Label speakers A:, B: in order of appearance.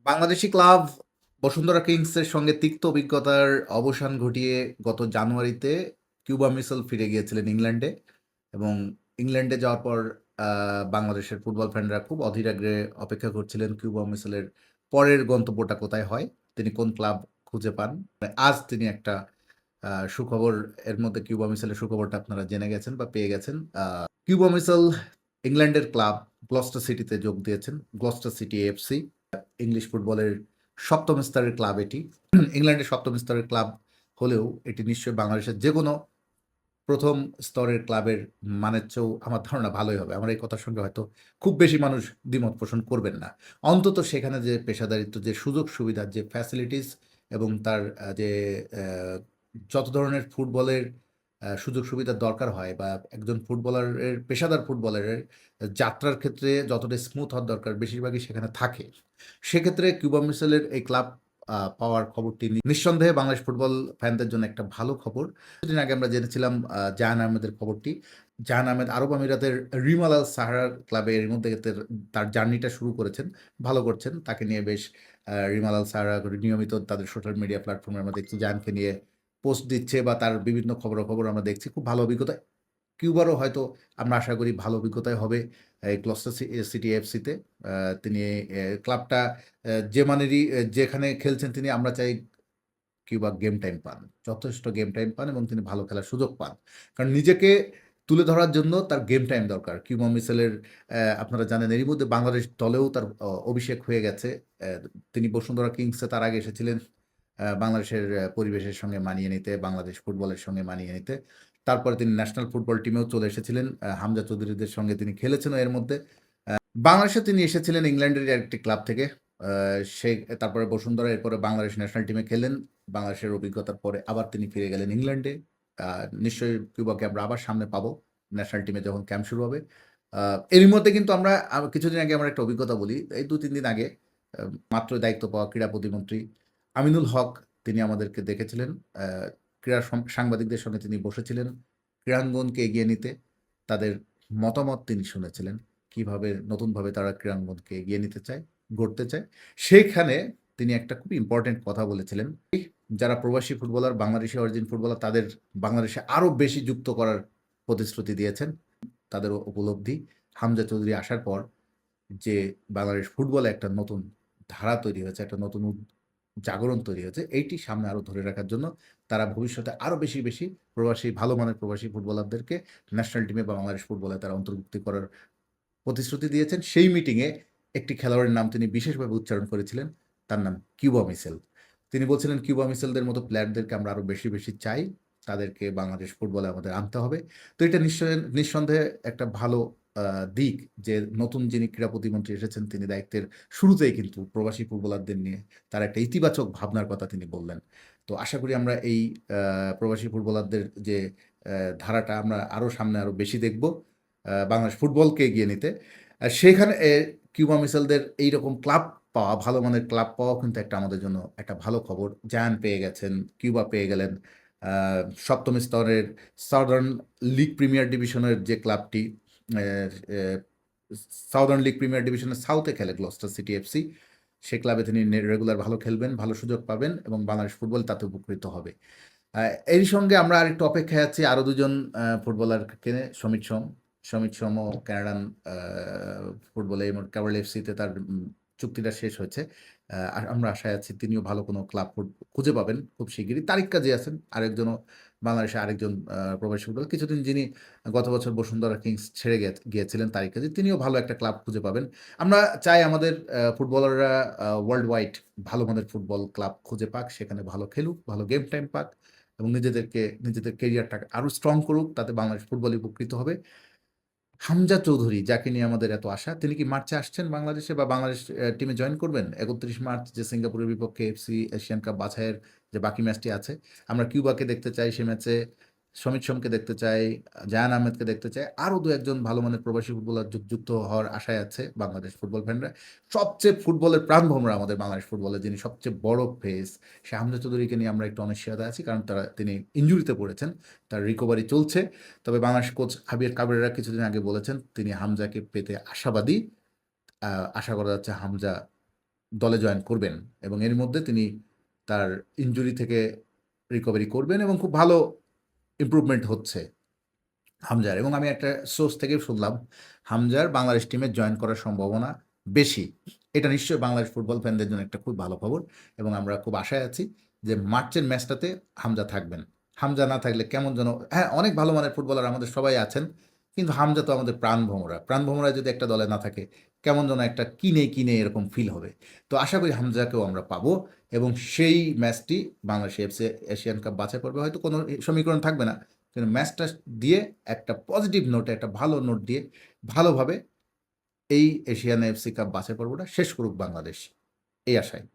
A: Bangladeshi club Bashundhara কিংসের সঙ্গে তিক্ত অভিজ্ঞতার অবসান ঘটিয়ে গত জানুয়ারিতে কিউবা মিসেল ফিরে গিয়েছিলেন ইংল্যান্ডে এবং ইংল্যান্ডে যাওয়ার পর বাংলাদেশের ফুটবল ফ্যানরা খুব অধীর আগ্রহে অপেক্ষা করছিলেন কিউবা মিসেলের পরের গন্তব্যটা কোথায় হয়, তিনি কোন ক্লাব খুঁজে পান। আজ তিনি একটা সুখবর, এর মধ্যে কিউবা মিসেলের সুখবরটা আপনারা জেনে গেছেন বা পেয়ে গেছেন। কিউবা মিসেল ইংল্যান্ডের ক্লাব গ্লস্টার সিটিতে যোগ দিয়েছেন। গ্লস্টার সিটি এফসি ইংলিশ ফুটবলের সপ্তম স্তরের ক্লাব এটি। ইংল্যান্ডের সপ্তম স্তরের ক্লাব হলেও এটি নিশ্চয়ই বাংলাদেশের যে কোনো প্রথম স্তরের ক্লাবের মানের চেয়েও আমার ধারণা ভালোই হবে। আমার এই কথার সঙ্গে হয়তো খুব বেশি মানুষ দ্বিমত পোষণ করবেন না। অন্তত সেখানে যে পেশাদারিত্ব, যে সুযোগ সুবিধা, যে ফ্যাসিলিটিস এবং তার যে যত ধরনের ফুটবলের সুযোগ সুবিধার দরকার হয় বা একজন ফুটবলারের, পেশাদার ফুটবলারের যাত্রার ক্ষেত্রে যতটা স্মুথ হওয়ার দরকার বেশিরভাগই সেখানে থাকে। সেক্ষেত্রে কিউবা মিসেলের এই ক্লাব পাওয়ার খবরটি নিঃসন্দেহে বাংলাদেশ ফুটবল ফ্যানদের জন্য একটা ভালো খবর। কিছুদিন আগে আমরা জেনেছিলাম জাহান আহমেদের খবরটি। জাহান আহমেদ আরব আমিরাতের রিমাল আল সাহারার ক্লাবে এর মধ্যে তার জার্নিটা শুরু করেছেন, ভালো করছেন। তাকে নিয়ে বেশ রিমাল আল সাহারা নিয়মিত তাদের সোশ্যাল মিডিয়া প্ল্যাটফর্মে আমরা দেখছি জাহানকে নিয়ে পোস্ট দিচ্ছে বা তার বিভিন্ন খবরাখবর আমরা দেখছি। খুব ভালো অভিজ্ঞতা। কিউবারও হয়তো আমরা আশা করি ভালো অভিজ্ঞতাই হবে এই গ্লস্টার সিটি এফসিতে। তিনি ক্লাবটা যে মানেরই যেখানে খেলছেন তিনি, আমরা চাই কিউবা গেম টাইম পান। যথেষ্ট গেম টাইম পান এবং তিনি ভালো খেলার সুযোগ পান। কারণ নিজেকে তুলে ধরার জন্য তার গেম টাইম দরকার। কিউবা মিসেলের আপনারা জানেন এরই মধ্যে বাংলাদেশ দলেও তার অভিষেক হয়ে গেছে। তিনি বসুন্ধরা কিংসে তার আগে এসেছিলেন বাংলাদেশের পরিবেশের সঙ্গে মানিয়ে নিতে, বাংলাদেশ ফুটবলের সঙ্গে মানিয়ে নিতে। তারপরে তিনি ন্যাশনাল ফুটবল টিমেও চলে এসেছিলেন। হামজা চৌধুরীদের সঙ্গে তিনি খেলেছেনও এর মধ্যে। বাংলাদেশে তিনি এসেছিলেন ইংল্যান্ডের একটি ক্লাব থেকে। আ সে তারপরে বসুন্ধরা, এরপরে বাংলাদেশ ন্যাশনাল টিমে খেললেন। বাংলাদেশের অভিজ্ঞতার পরে আবার তিনি ফিরে গেলেন ইংল্যান্ডে। আ নিশ্চয়ই কিউবাকে আমরা আবার সামনে পাবো ন্যাশনাল টিমে যখন ক্যাম্প শুরু হবে। আ এরই মধ্যে কিন্তু আমরা কিছুদিন আগে আমার একটা অভিজ্ঞতা বলি। এই ২-৩ দিন আগে আ মাত্র দায়িত্ব পাওয়া ক্রীড়া প্রতিমন্ত্রী আমিনুল হক তিনি আমাদেরকে দেখেছিলেন। ক্রীড়া সাংবাদিকদের সঙ্গে তিনি বসেছিলেন ক্রীড়াঙ্গনকে এগিয়ে নিতে। তাদের মতামত তিনি শুনেছিলেন। কিভাবে নতুনভাবে তারা ক্রীড়াঙ্গনকে এগিয়ে নিতে চায়, গড়তে চায়। সেইখানে তিনি একটা খুব ইম্পোর্টেন্ট কথা বলেছিলেন। যারা প্রবাসী ফুটবলার, বাংলাদেশি অরিজিন ফুটবলার তাদের বাংলাদেশে আরো বেশি যুক্ত করার প্রতিশ্রুতি দিয়েছেন। তাদের উপলব্ধি হামজা চৌধুরী আসার পর যে বাংলাদেশ ফুটবলে একটা নতুন ধারা তৈরি হয়েছে, একটা নতুন জাগরণ তৈরি হয়েছে, এইটি সামনে আরো ধরে রাখার জন্য তারা ভবিষ্যতে আরো বেশি প্রবাসী, ভালো মানের প্রবাসী ফুটবলারদেরকে ন্যাশনাল টিমে বা বাংলাদেশ ফুটবলে তারা অন্তর্ভুক্তি করার প্রতিশ্রুতি দিয়েছেন। সেই মিটিংয়ে একটি খেলোয়াড়ের নাম তিনি বিশেষভাবে উচ্চারণ করেছিলেন। তার নাম কিউবা মিসেল। তিনি বলছিলেন, "কিউবা মিসেলদের মতো প্লেয়ারদেরকে আমরা আরো বেশি চাই। তাদেরকে বাংলাদেশ ফুটবলে আমাদের আনতে হবে।" তো এটা নিঃসন্দেহে একটা ভালো আ দিক যে নতুন যিনি ক্রীড়া প্রতিমন্ত্রী এসেছেন তিনি দায়িত্বের শুরুতেই কিন্তু প্রবাসী ফুটবলারদের নিয়ে তার একটা ইতিবাচক ভাবনার কথা তিনি বললেন। তো আশা করি আমরা এই প্রবাসী ফুটবলারদের যে ধারাটা আমরা আরো সামনে আরো বেশি দেখব। বাংলাদেশ ফুটবলকে এগিয়ে নিতে। সেখানে কিউবা মিসেলদের এইরকম ক্লাব পাওয়া, ভালো মানের ক্লাব পাওয়াও কিন্তু একটা আমাদের জন্য একটা ভালো খবর। জায়ান পেয়ে গেছেন, কিউবা পেয়ে গেলেন। আ ৭ম স্তরের সাউদার্ন লীগ প্রিমিয়ার ডিভিশনের যে ক্লাবটি অ্যা অ্যা সাউদার্ন লীগ প্রিমিয়ার ডিভিশনের সাউথে খেলে গ্লস্টার সিটি এফসি। সে ক্লাবে তিনি রেগুলার ভালো খেলবেন, ভালো সুযোগ পাবেন এবং বাংলাদেশ ফুটবল তাতে উপকৃত হবে। আ এরই সঙ্গে আমরা আরেকটু অপেক্ষায় আছি আরো ২ জন ফুটবলারকে, সমিত সোমও কানাডান আ ফুটবলে এবং কেবল এফসিতে তার চুক্তিটা শেষ হয়েছে। আর আমরা আশায় আছি তিনিও ভালো কোনো ক্লাব খুঁজে পাবেন খুব শিগগিরই। তারিক কাজী আছেন আরেকজনও, বাংলাদেশে আরেকজন প্রবাসী ফুটবলার। কিছুদিন যিনি গত বছর বসুন্ধরা কিংস ছেড়ে গিয়েছিলেন তারিক কাজী, তিনিও ভালো একটা ক্লাব খুঁজে পাবেন। আমরা চাই আমাদের ফুটবলাররা ওয়ার্লড ওয়াইড ভালো মানের ফুটবল ক্লাব খুঁজে পাক, সেখানে ভালো খেলুক, ভালো গেম টাইম পাক এবং নিজেদের ক্যারিয়ারটাকে আরো স্ট্রং করুক। তাতে বাংলাদেশ ফুটবল উপকৃত হবে। হামজা চৌধুরী যাকে নিয়ে আমাদের এত আশা, তিনি কি মার্চে আসছেন বাংলাদেশে বা বাংলাদেশ টিমে জয়েন করবেন? ৩১ মার্চ যে সিঙ্গাপুরের বিপক্ষে এফসি এশিয়ান কাপ বাছাইয়ের যে বাকি ম্যাচটি আছে, আমরা কিউবাকে দেখতে চাই সে ম্যাচে, সমিত সোমকে দেখতে চাই, জায়ান আহমেদকে দেখতে চাই। আরো ২-১ জন ভালো মানের প্রবাসী ফুটবলার যুক্ত হওয়ার আশায় আছে বাংলাদেশ ফুটবল ফ্যানরা। সবচেয়ে ফুটবলের প্রাণভোমরা আমাদের বাংলাদেশ ফুটবলের যিনি সবচেয়ে বড় ফেস, সে হামজা চৌধুরীকে নিয়ে আমরা একটু অনিশ্চয়তায় আছি। কারণ তিনি ইনজুরিতে পড়েছেন। তার রিকভারি চলছে। তবে বাংলাদেশ কোচ হাবিয়ার কাবরেরা কিছুদিন আগে বলেছেন তিনি হামজাকে পেতে আশাবাদী। আ আশা করা যাচ্ছে হামজা দলে জয়েন করবেন এবং এর মধ্যে তিনি তার ইনজুরি থেকে রিকভারি করবেন এবং খুব ভালো ইমপ্রুভমেন্ট হচ্ছে হামজার। এবং আমি একটা সোর্স থেকে শুনলাম হামজার বাংলাদেশ টিমে জয়েন করার সম্ভাবনা বেশি। এটা নিশ্চয়ই বাংলাদেশ ফুটবল ফ্যানদের জন্য একটা খুব ভালো খবর এবং আমরা খুব আশায় আছি যে মার্চের ম্যাচটাতে হামজা থাকবেন। হামজা না থাকলে কেমন যেন, হ্যাঁ অনেক ভালো মানের ফুটবলার আমাদের সবাই আছেন, কিন্তু হামজা তো আমাদের প্রাণভোমরা। প্রাণভোমরা যদি একটা দলে না থাকে কেমন যেন একটা কিনে কিনে এরকম ফিল হবে। তো আশা করি হামজাকেও আমরা পাবো এবং সেই ম্যাচটি বাংলাদেশ এফসি এশিয়ান কাপ বাছাই পর্বে হয়তো কোনো সমীকরণ থাকবে না, কিন্তু ম্যাচটা দিয়ে একটা পজিটিভ নোটে, একটা ভালো নোট দিয়ে ভালোভাবে এই এশিয়ান এফসি কাপ বাছাই পর্বটা শেষ করুক বাংলাদেশ, এই আশায়।